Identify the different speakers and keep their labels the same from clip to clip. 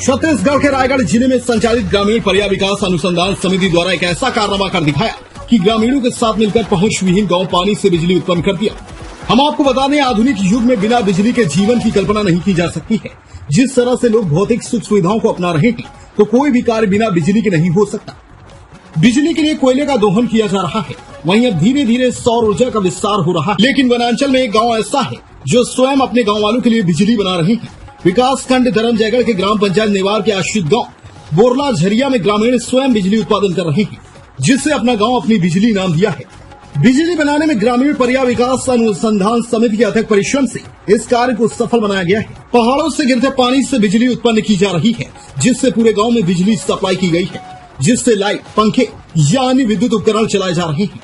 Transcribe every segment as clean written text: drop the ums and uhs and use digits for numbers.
Speaker 1: छत्तीसगढ़ के रायगढ़ जिले में संचालित ग्रामीण पर्याय विकास अनुसंधान समिति द्वारा एक ऐसा कारनामा कर दिखाया कि ग्रामीणों के साथ मिलकर पहुंच विहीन गांव पानी से बिजली उत्पन्न कर दिया। हम आपको बता दें, आधुनिक युग में बिना बिजली के जीवन की कल्पना नहीं की जा सकती है। जिस तरह से लोग भौतिक सुख सुविधाओं को अपना रहे हैं, तो कोई भी कार्य बिना बिजली के नहीं हो सकता। बिजली के लिए कोयले का दोहन किया जा रहा है, वहीं अब धीरे धीरे सौर ऊर्जा का विस्तार हो रहा है। लेकिन वनांचल में एक गाँव ऐसा है जो स्वयं अपने गाँव वालों के लिए बिजली बना रहे हैं। विकासखंड धर्मजयगढ़ के ग्राम पंचायत नेवार के आश्रित गांव बोरला झरिया में ग्रामीण स्वयं बिजली उत्पादन कर रहे हैं, जिससे अपना गांव अपनी बिजली नाम दिया है। बिजली बनाने में ग्रामीण पर्याय विकास अनुसंधान समिति के अथक परिश्रम से इस कार्य को सफल बनाया गया है। पहाड़ों से गिरते पानी से बिजली उत्पन्न की जा रही है, जिससे पूरे गाँव में बिजली सप्लाई की गई है, जिससे लाइट, पंखे या अन्य विद्युत उपकरण चलाए जा रहे हैं।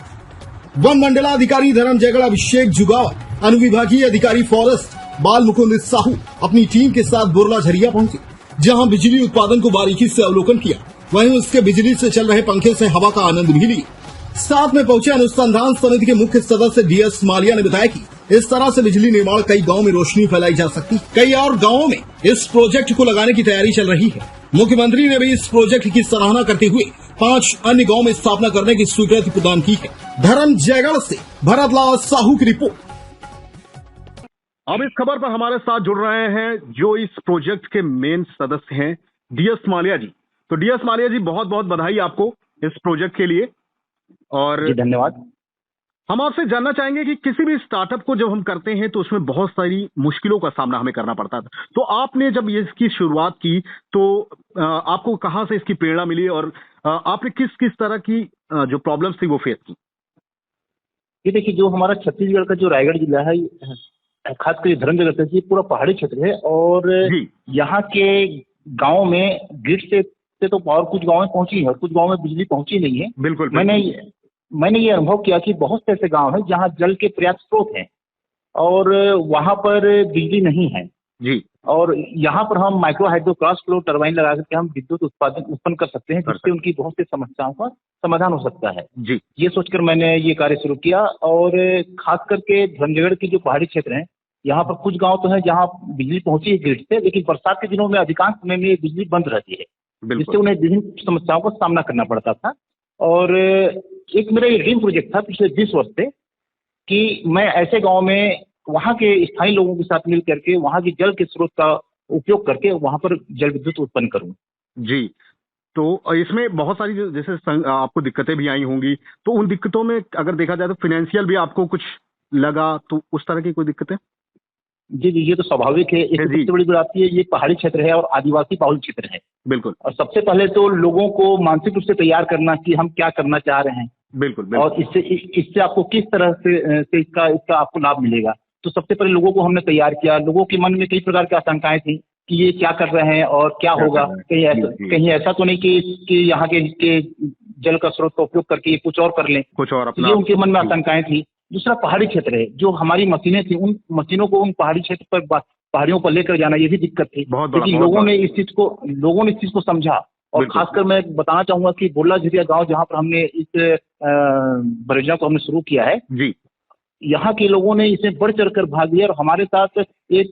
Speaker 1: वन मंडलाधिकारी धर्मजयगढ़ अभिषेक जुगाव, अनुविभागीय अधिकारी फॉरेस्ट बाल मुकुंद साहू अपनी टीम के साथ बोरला झरिया पहुंचे, जहां बिजली उत्पादन को बारीकी से अवलोकन किया। वहीं उसके बिजली से चल रहे पंखे से हवा का आनंद भी लिया। साथ में पहुंचे अनुसंधान समिति के मुख्य सदस्य DS मालिया ने बताया कि इस तरह से बिजली निर्माण कई गाँव में रोशनी फैलाई जा सकती है। कई और गाँवों में इस प्रोजेक्ट को लगाने की तैयारी चल रही है। मुख्यमंत्री ने भी इस प्रोजेक्ट की सराहना करते हुए 5 अन्य गाँव में स्थापना करने की स्वीकृति प्रदान की है। धर्मजयगढ़ से भरतलाल साहू की रिपोर्ट।
Speaker 2: अब इस खबर पर हमारे साथ जुड़ रहे हैं जो इस प्रोजेक्ट के मेन सदस्य हैं, DS मालिया जी। तो DS मालिया जी, बहुत बहुत बधाई आपको इस प्रोजेक्ट के लिए। और
Speaker 3: जी धन्यवाद।
Speaker 2: हम आपसे जानना चाहेंगे कि किसी भी स्टार्टअप को जब हम करते हैं तो उसमें बहुत सारी मुश्किलों का सामना हमें करना पड़ता था। तो आपने जब ये इसकी शुरुआत की तो आपको कहाँ से इसकी प्रेरणा मिली और आपने किस किस तरह की जो प्रॉब्लम्स थी वो फेस की?
Speaker 3: ये देखिए, जो हमारा छत्तीसगढ़ का जो रायगढ़ जिला है, खासकर धर्मजयगढ़ से, ये पूरा पहाड़ी क्षेत्र है और यहाँ के गांव में ग्रिड से तो और कुछ गांव में पहुंची है, कुछ गांव में बिजली पहुंची नहीं है।
Speaker 2: बिल्कुल।
Speaker 3: मैंने ये अनुभव किया कि बहुत से ऐसे गांव हैं जहां जल के पर्याप्त स्रोत हैं और वहां पर बिजली नहीं है
Speaker 2: जी।
Speaker 3: और यहाँ पर हम micro hydro cross flow turbine लगा करके हम विद्युत उत्पन्न कर सकते हैं, जिससे उनकी बहुत सी समस्याओं का समाधान हो सकता है
Speaker 2: जी।
Speaker 3: ये सोचकर मैंने ये कार्य शुरू किया। और खास करके धर्मजयगढ़ की जो पहाड़ी क्षेत्र है, यहाँ पर कुछ गांव तो है जहाँ बिजली पहुंची है ग्रिड से, लेकिन बरसात के दिनों में अधिकांश समय में बिजली बंद रहती है, जिससे उन्हें विभिन्न समस्याओं का सामना करना पड़ता था। और एक मेरा ये ड्रीम प्रोजेक्ट था पिछले 20 वर्ष से कि मैं ऐसे गाँव में वहाँ के स्थानीय लोगों के साथ मिल करके वहाँ की जल के स्रोत का उपयोग करके वहाँ पर जल विद्युत उत्पन्न करूँ।
Speaker 2: जी। तो इसमें बहुत सारी जैसे आपको दिक्कतें भी आई होंगी, तो उन दिक्कतों में अगर देखा जाए तो फाइनेंशियल भी आपको कुछ लगा, तो उस तरह की कोई दिक्कतें?
Speaker 3: जी, ये तो स्वाभाविक है। एक सबसे बड़ी बात आती है, ये पहाड़ी क्षेत्र है और आदिवासी बाहुल क्षेत्र है।
Speaker 2: बिल्कुल।
Speaker 3: और सबसे पहले तो लोगों को मानसिक रूप से तैयार करना कि हम क्या करना चाह रहे हैं।
Speaker 2: बिल्कुल।
Speaker 3: और इससे आपको किस तरह से इसका आपको लाभ मिलेगा। तो सबसे पहले लोगों को हमने तैयार किया। लोगों के मन में कई प्रकार की आशंकाएं थी कि ये क्या कर रहे हैं और क्या होगा, कहीं ऐसा तो नहीं कि यहाँ के जल का स्रोत का उपयोग करके ये कुछ और कर लें,
Speaker 2: कुछ और अपना।
Speaker 3: ये उनके मन में आशंकाएं थी। दूसरा पहाड़ी क्षेत्र है, जो हमारी मशीनें थी, उन मशीनों को उन पहाड़ी क्षेत्र पर पहाड़ियों पर लेकर जाना, ये भी दिक्कत थी। लेकिन लोगों ने इस चीज को समझा। और खासकर मैं बताना चाहूंगा कि बोरला झरिया गाँव, जहाँ पर हमने इस परियोजना को हमने शुरू किया है जी, यहाँ के लोगों ने इसमें बढ़ चढ़ कर भाग लिया। और हमारे साथ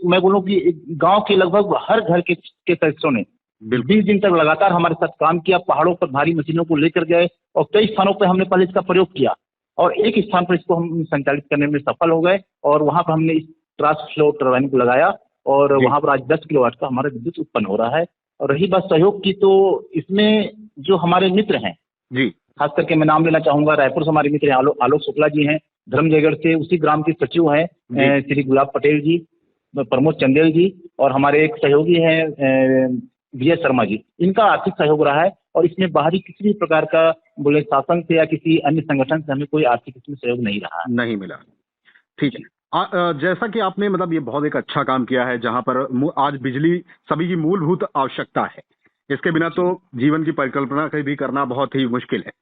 Speaker 3: मैं बोलूँ कि गांव के लगभग हर घर के सदस्यों ने 20 दिन तक लगातार हमारे साथ काम किया। पहाड़ों पर भारी मशीनों को लेकर गए और कई स्थानों पर हमने पहले इसका प्रयोग किया और एक स्थान पर इसको हम संचालित करने में सफल हो गए। और वहाँ पर हमने इस क्रॉस फ्लो टरबाइन को लगाया और वहाँ पर आज 10 किलोवाट का हमारा विद्युत उत्पन्न हो रहा है। और रही बात सहयोग की, तो इसमें जो हमारे मित्र हैं जी, खास करके मैं नाम लेना चाहूंगा, रायपुर से हमारे मित्र आलोक शुक्ला जी हैं, धर्मजयगढ़ से उसी ग्राम के सचिव हैं श्री गुलाब पटेल जी, प्रमोद चंदेल जी, और हमारे एक सहयोगी हैं विजय शर्मा जी। इनका आर्थिक सहयोग रहा है और इसमें बाहरी किसी भी प्रकार का बोले शासन से या किसी अन्य संगठन से हमें कोई आर्थिक इसमें सहयोग नहीं रहा,
Speaker 2: नहीं मिला। ठीक है। जैसा कि आपने मतलब ये बहुत एक अच्छा काम किया है, जहां पर आज बिजली सभी की मूलभूत आवश्यकता है। इसके बिना तो जीवन की परिकल्पना भी करना बहुत ही मुश्किल है।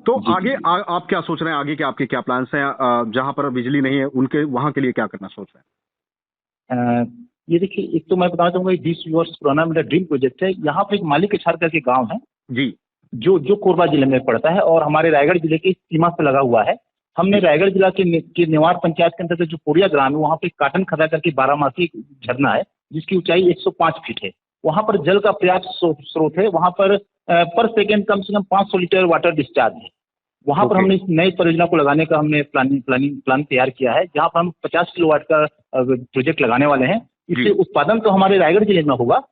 Speaker 2: तो आगे आप क्या सोच रहे हैं, आगे के आपके क्या प्लान्स हैं? जहां पर बिजली नहीं है उनके वहां के लिए क्या करना सोच रहे हैं?
Speaker 3: ये देखिए, एक तो मैं बताना चाहूंगा 20 वर्ष पुराना मेरा ड्रीम प्रोजेक्ट है। यहाँ पे एक मालिक छाड़ करके गाँव है जी, जो कोरबा जिले में पड़ता है और हमारे रायगढ़ जिले की सीमा से लगा हुआ है। हमने रायगढ़ जिला के नेवार पंचायत के अंतर्गत जो पोड़िया ग्राम है, वहाँ पे काटन खदा करके 12 मासी झरना है, जिसकी ऊंचाई 105 फीट है। वहां पर जल का पर्याप्त स्रोत है, वहां पर पर सेकेंड कम से कम 500 लीटर वाटर डिस्चार्ज है। वहां पर हमने इस नई परियोजना को लगाने का हमने प्लान तैयार किया है, जहां पर हम 50 किलोवाट का प्रोजेक्ट लगाने वाले हैं। इससे उत्पादन तो हमारे रायगढ़ जिले में होगा,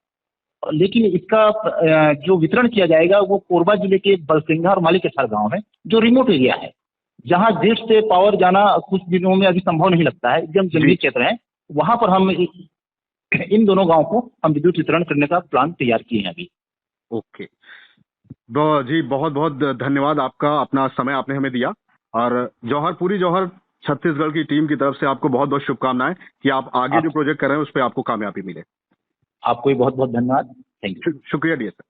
Speaker 3: लेकिन इसका जो वितरण किया जाएगा वो कोरबा जिले के बलसिंघा और मालिकेसार गांव है, जो रिमोट एरिया है, जहां ग्रिड से पावर जाना कुछ दिनों में अभी संभव नहीं लगता है, एकदम जंगली क्षेत्र है। वहां पर हम इन दोनों गांव को हम विद्युत वितरण करने का प्लान तैयार किए हैं अभी।
Speaker 2: ओके जी, बहुत बहुत धन्यवाद आपका, अपना समय आपने हमें दिया। और पूरी जौहर छत्तीसगढ़ की टीम की तरफ से आपको बहुत बहुत शुभकामनाएं कि आप आगे जो प्रोजेक्ट कर रहे हैं उस पर आपको कामयाबी मिले।
Speaker 3: आपको भी बहुत बहुत धन्यवाद। Thank you.
Speaker 2: शुक्रिया डियर सर।